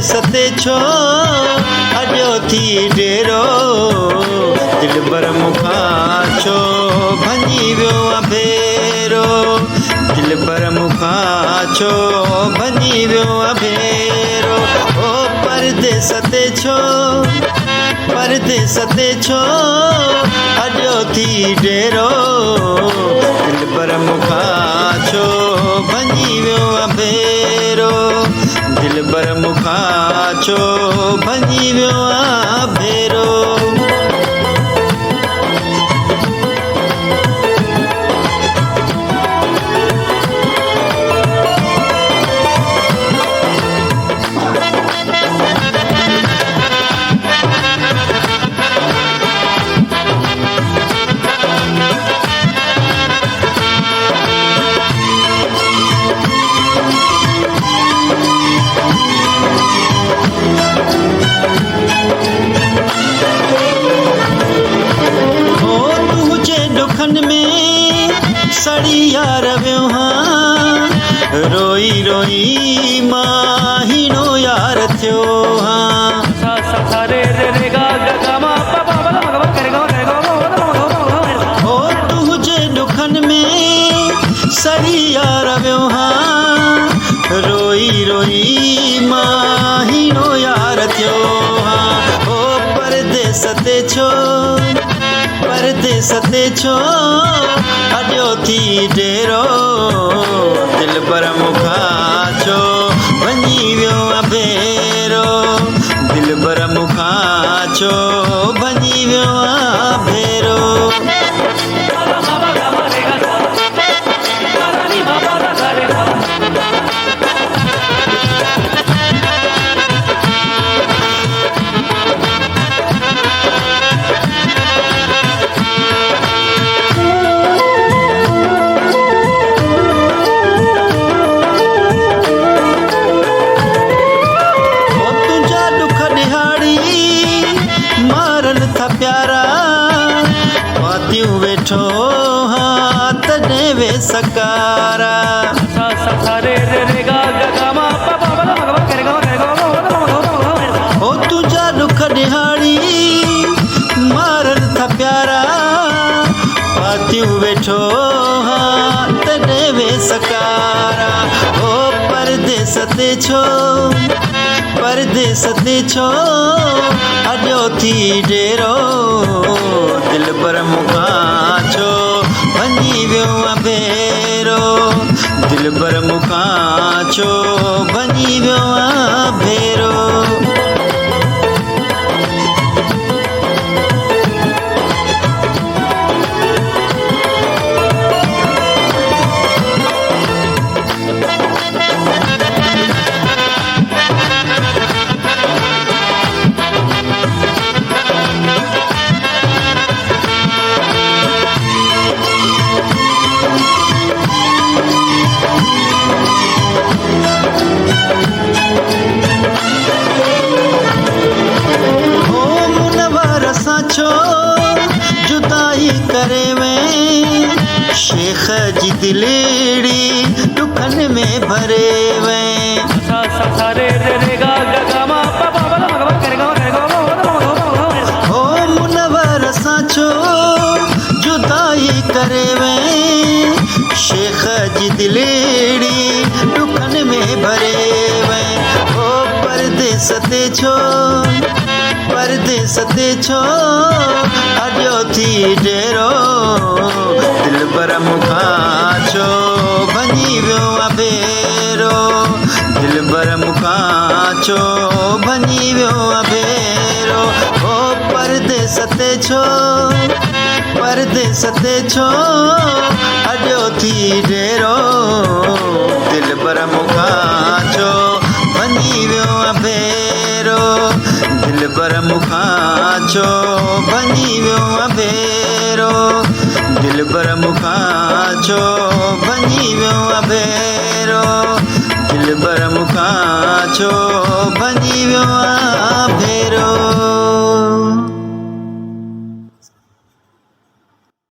सते छो अॼो थी डेरो दिलबर मुखा छो भञी वियो आहे भेरो दिलबर मुखा छो भञी वियो आहे भेरो ओ परदेस ते छो अॼो थी डेरो दिलबर मुखा छो भञी वियो आहे भेरो दिलबर मुखा छो भञी वियो आहे भेरो सड़ी यार वियो हाँ रोई रोई माहीनो यार थियो हाँ हो तुझे दुखन में सड़ी यार वियो हाँ रोई रोई माहीनो यार थियो हाँ हो परदेस ते छो अॼो थी डेरो दिलबर मुखा छो भञी वियो आहे भेरो दिलबर मुखा छो भञी वियो आहे भेरो वेठो हाथ देवे सकारा हो तुझा दुख दिहाड़ी मारन था प्यारा पातियूं वेठो हाथ देवे सकारा हो परदेस ते छो अॼो थी डेरो दिलबर मुखा छो भञी वियो आहे भेरो दिलबर मुखा छो भञी वियो आहे भेरो जुदाई करे में शेख जी दिलेड़ी दुखन में भरे में हो मुनवर साचो जुदाई करे में शेख जी दिलेड़ी दुखन में भरे में हो परदेस ते छो अॼो थी डेरो दिलबर मुखा छो भञी वियो आहे भेरो दिलबर मुखा छो भञी वियो आहे भेरो हो परदेस ते छो अॼो थी डेरो दिलबर मुखा छो भञी वियो आहे भेरो दिलबर मूंखां छो भञी वियो अभेरो दिलबर मूंखां छो भञी वियो अभेरो